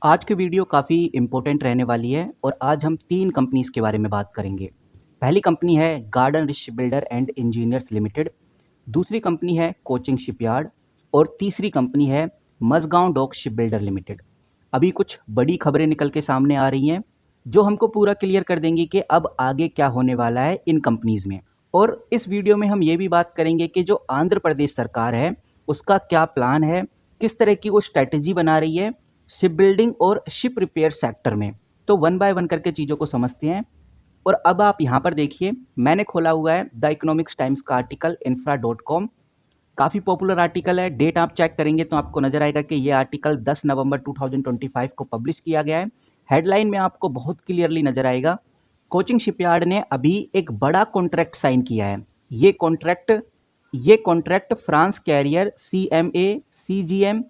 आज की वीडियो काफ़ी इम्पोर्टेंट रहने वाली है और आज हम 3 कंपनीज़ के बारे में बात करेंगे। पहली कंपनी है Garden Ship Builder and Engineers Limited, दूसरी कंपनी है कोचिंग शिपयार्ड और तीसरी कंपनी है Mazagon Dock Ship Builder Limited. अभी कुछ बड़ी खबरें निकल के सामने आ रही हैं, जो हमको पूरा क्लियर कर देंगी कि अब आगे क्या होने वाला है इन कंपनीज़ में। और इस वीडियो में हम ये भी बात करेंगे कि जो आंध्र प्रदेश सरकार है, उसका क्या प्लान है, किस तरह की वो स्ट्रैटेजी बना रही है शिप बिल्डिंग और शिप रिपेयर सेक्टर में। तो वन बाय वन करके चीज़ों को समझते हैं। और अब आप यहाँ पर देखिए, मैंने खोला हुआ है द इकोनॉमिक्स टाइम्स का आर्टिकल infra.com। काफ़ी पॉपुलर आर्टिकल है। डेट आप चेक करेंगे तो आपको नजर आएगा कि ये आर्टिकल 10 नवंबर 2025 को पब्लिश किया गया है। हेडलाइन में आपको बहुत क्लियरली नजर आएगा, कोचिंग शिपयार्ड ने अभी एक बड़ा कॉन्ट्रैक्ट साइन किया है। ये contract France carrier CMA CGM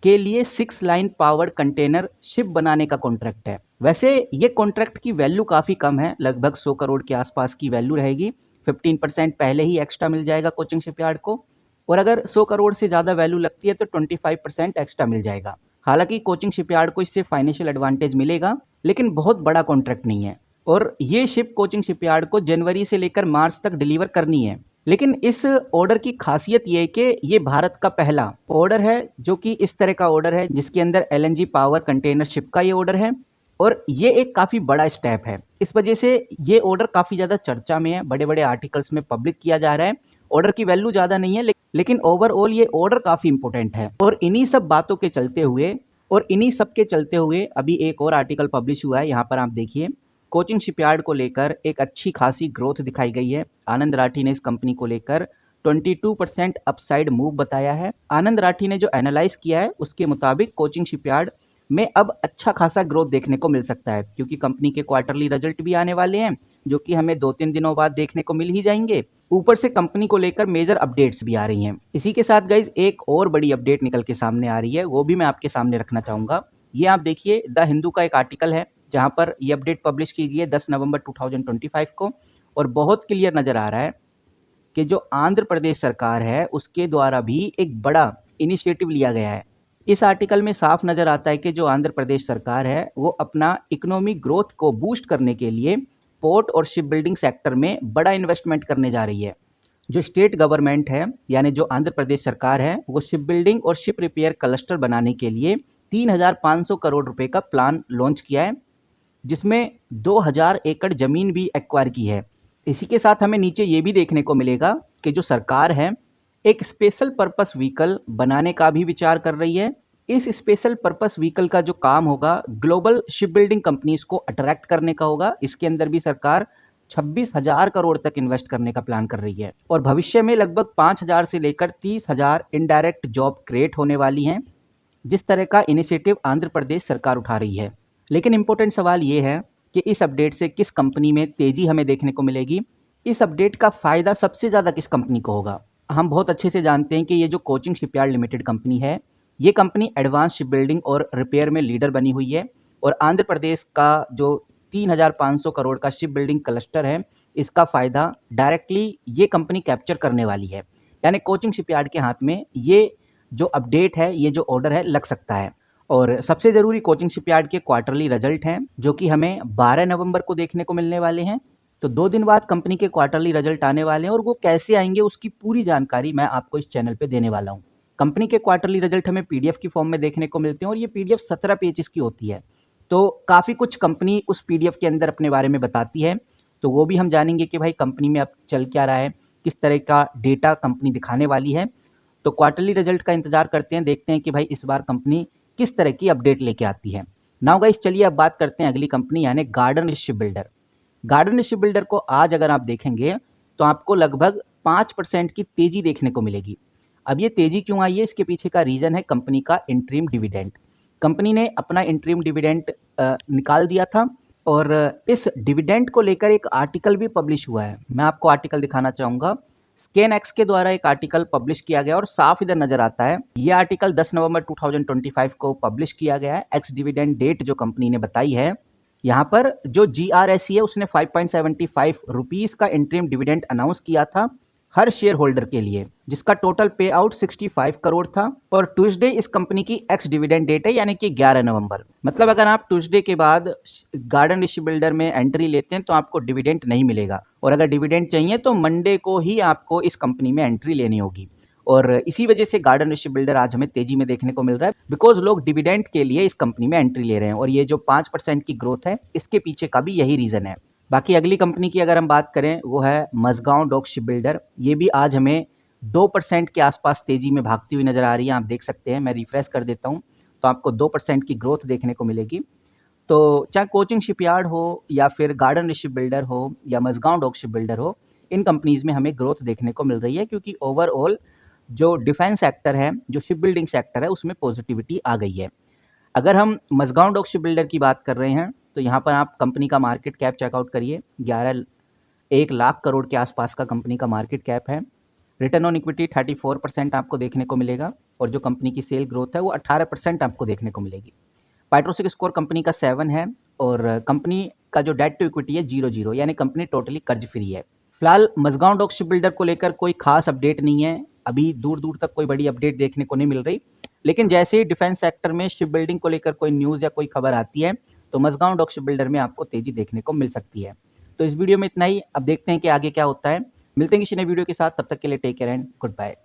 के लिए 6 लाइन पावर्ड कंटेनर शिप बनाने का कॉन्ट्रैक्ट है। वैसे ये कॉन्ट्रैक्ट की वैल्यू काफ़ी कम है, लगभग 100 करोड़ के आसपास की वैल्यू रहेगी। 15% पहले ही एक्स्ट्रा मिल जाएगा कोचिंग शिपयार्ड को, और अगर 100 करोड़ से ज़्यादा वैल्यू लगती है तो 25% एक्स्ट्रा मिल जाएगा। हालांकि कोचिंग शिपयार्ड को इससे फाइनेंशियल एडवांटेज मिलेगा, लेकिन बहुत बड़ा कॉन्ट्रैक्ट नहीं है। और ये शिप कोचिंग शिपयार्ड को जनवरी से लेकर मार्च तक डिलीवर करनी है। लेकिन इस ऑर्डर की खासियत ये है कि ये भारत का पहला ऑर्डर है जो कि इस तरह का ऑर्डर है जिसके अंदर LNG पावर कंटेनर शिप का ये ऑर्डर है, और ये एक काफ़ी बड़ा स्टेप है। इस वजह से ये ऑर्डर काफ़ी ज़्यादा चर्चा में है, बड़े बड़े आर्टिकल्स में पब्लिक किया जा रहा है। ऑर्डर की वैल्यू ज़्यादा नहीं है, लेकिन ओवरऑल ये ऑर्डर काफ़ी इंपॉर्टेंट है। और इन्हीं सब बातों के चलते हुए और इन्हीं सब के चलते हुए अभी एक और आर्टिकल पब्लिश हुआ है। यहाँ पर आप देखिए, कोचिंग शिपयार्ड को लेकर एक अच्छी खासी ग्रोथ दिखाई गई है। आनंद राठी ने इस कंपनी को लेकर 22% अपसाइड मूव बताया है। आनंद राठी ने जो एनालाइज किया है उसके मुताबिक कोचिंग शिपयार्ड में अब अच्छा खासा ग्रोथ देखने को मिल सकता है, क्योंकि कंपनी के क्वार्टरली रिजल्ट भी आने वाले हैं जो कि हमें 2-3 दिनों बाद देखने को मिल ही जाएंगे। ऊपर से कंपनी को लेकर मेजर अपडेट्स भी आ रही हैं। इसी के साथ गाइज एक और बड़ी अपडेट निकल के सामने आ रही है, वो भी मैं आपके सामने रखना चाहूँगा। ये आप देखिए, द हिंदू का एक आर्टिकल है जहाँ पर ये अपडेट पब्लिश की गई है 10 नवंबर 2025 को, और बहुत क्लियर नज़र आ रहा है कि जो आंध्र प्रदेश सरकार है उसके द्वारा भी एक बड़ा इनिशिएटिव लिया गया है। इस आर्टिकल में साफ नज़र आता है कि जो आंध्र प्रदेश सरकार है वो अपना इकोनॉमिक ग्रोथ को बूस्ट करने के लिए पोर्ट और शिप बिल्डिंग सेक्टर में बड़ा इन्वेस्टमेंट करने जा रही है। जो स्टेट गवर्नमेंट है, यानी जो आंध्र प्रदेश सरकार है, वो शिप बिल्डिंग और शिप रिपेयर क्लस्टर बनाने के लिए 3,500 करोड़ रुपए का प्लान लॉन्च किया है, जिसमें 2,000 एकड़ जमीन भी एक्वायर की है। इसी के साथ हमें नीचे ये भी देखने को मिलेगा कि जो सरकार है एक स्पेशल पर्पस व्हीकल बनाने का भी विचार कर रही है। इस स्पेशल पर्पस व्हीकल का जो काम होगा ग्लोबल शिप बिल्डिंग कंपनीज को अट्रैक्ट करने का होगा। इसके अंदर भी सरकार 26,000 करोड़ तक इन्वेस्ट करने का प्लान कर रही है, और भविष्य में लगभग 5,000 से लेकर 30,000 इनडायरेक्ट जॉब क्रिएट होने वाली हैं, जिस तरह का इनिशिएटिव आंध्र प्रदेश सरकार उठा रही है। लेकिन इंपॉर्टेंट सवाल ये है कि इस अपडेट से किस कंपनी में तेजी हमें देखने को मिलेगी। इस अपडेट का फ़ायदा सबसे ज़्यादा किस कंपनी को होगा। हम बहुत अच्छे से जानते हैं कि ये जो कोचिंग शिपयार्ड लिमिटेड कंपनी है, ये कंपनी एडवांस शिप बिल्डिंग और रिपेयर में लीडर बनी हुई है, और आंध्र प्रदेश का जो 3,500 करोड़ का शिप बिल्डिंग क्लस्टर है, इसका फ़ायदा डायरेक्टली ये कंपनी कैप्चर करने वाली है। यानी कोचिंग शिपयार्ड के हाथ में ये जो अपडेट है, ये जो ऑर्डर है, लग सकता है। और सबसे ज़रूरी कोचिंग शिपयार्ड के क्वार्टरली रिजल्ट हैं जो कि हमें 12 नवंबर को देखने को मिलने वाले हैं। तो 2 दिन बाद कंपनी के क्वार्टरली रिजल्ट आने वाले हैं, और वो कैसे आएंगे उसकी पूरी जानकारी मैं आपको इस चैनल पे देने वाला हूँ। कंपनी के क्वार्टरली रिजल्ट हमें PDF की फॉर्म में देखने को मिलते हैं, और ये PDF 17 पेजेस की होती है। तो काफ़ी कुछ कंपनी उस PDF के अंदर अपने बारे में बताती है, तो वो भी हम जानेंगे कि भाई कंपनी में अब चल क्या रहा है, किस तरह का डेटा कंपनी दिखाने वाली है। तो क्वार्टरली रिजल्ट का इंतजार करते हैं, देखते हैं कि भाई इस बार कंपनी किस तरह की अपडेट लेके आती है। नाउ गाइस, चलिए अब बात करते हैं अगली कंपनी यानी garden Ship builder. Garden Ship builder को आज अगर आप देखेंगे तो आपको लगभग 5% की तेजी देखने को मिलेगी। अब ये तेजी क्यों आई है, इसके पीछे का रीजन है कंपनी का इंटरिम डिविडेंड। कंपनी ने अपना इंटरिम डिविडेंड निकाल दिया था, और इस डिविडेंड को लेकर एक आर्टिकल भी पब्लिश हुआ है। मैं आपको आर्टिकल दिखाना चाहूँगा। स्कैन एक्स के द्वारा एक आर्टिकल पब्लिश किया गया, और साफ इधर नजर आता है ये आर्टिकल 10 नवंबर 2025 को पब्लिश किया गया है। एक्स डिविडेंड डेट जो कंपनी ने बताई है, यहाँ पर जो GRSE है उसने 5.75 रुपीज़ का इंटरिम डिविडेंड अनाउंस किया था, हर शेयर होल्डर के लिए, जिसका टोटल पे आउट 65 करोड़ था। और ट्यूसडे इस कंपनी की एक्स डिविडेंड डेट है, यानी कि 11 नवंबर। मतलब अगर आप ट्यूसडे के बाद गार्डन ऋषि बिल्डर में एंट्री लेते हैं तो आपको डिविडेंड नहीं मिलेगा, और अगर डिविडेंड चाहिए तो मंडे को ही आपको इस कंपनी में एंट्री लेनी होगी। और इसी वजह से गार्डन ऋषि बिल्डर आज हमें तेजी में देखने को मिल रहा है, बिकॉज लोग डिविडेंड के लिए इस कंपनी में एंट्री ले रहे हैं। और ये जो 5% की ग्रोथ है, इसके पीछे का भी यही रीजन है। बाकी अगली कंपनी की अगर हम बात करें, वो है मझगांव डॉक शिप बिल्डर। ये भी आज हमें 2% के आसपास तेजी में भागती हुई नजर आ रही है। आप देख सकते हैं, मैं रिफ्रेश कर देता हूँ तो आपको 2% की ग्रोथ देखने को मिलेगी। तो चाहे कोचिंग शिपयार्ड हो या फिर गार्डन शिप बिल्डर हो या मझगांव डॉक शिप बिल्डर हो, इन कंपनीज में हमें ग्रोथ देखने को मिल रही है, क्योंकि ओवरऑल जो डिफेंस सेक्टर है, जो शिप बिल्डिंग सेक्टर है, उसमें पॉजिटिविटी आ गई है। अगर हम मझगांव डॉक शिप बिल्डर की बात कर रहे हैं तो यहाँ पर आप कंपनी का मार्केट कैप चेकआउट करिए। 1 लाख करोड़ के आसपास का कंपनी का मार्केट कैप है। रिटर्न ऑन इक्विटी 34% आपको देखने को मिलेगा, और जो कंपनी की सेल ग्रोथ है वो 18% आपको देखने को मिलेगी। पाइट्रोसिक स्कोर कंपनी का 7 है, और कंपनी का जो डेट टू इक्विटी है 0, यानी कंपनी टोटली कर्ज फ्री है। फिलहाल मझगांव डॉक शिप बिल्डर को लेकर कोई खास अपडेट नहीं है, अभी दूर दूर तक कोई बड़ी अपडेट देखने को नहीं मिल रही। लेकिन जैसे ही डिफेंस सेक्टर में शिप बिल्डिंग को लेकर कोई न्यूज़ या कोई खबर आती है तो मझगांव डॉक शिप बिल्डर में आपको तेजी देखने को मिल सकती है। तो इस वीडियो में इतना ही, अब देखते हैं कि आगे क्या होता है। मिलते हैं किसी नए वीडियो के साथ, तब तक के लिए take care and good bye.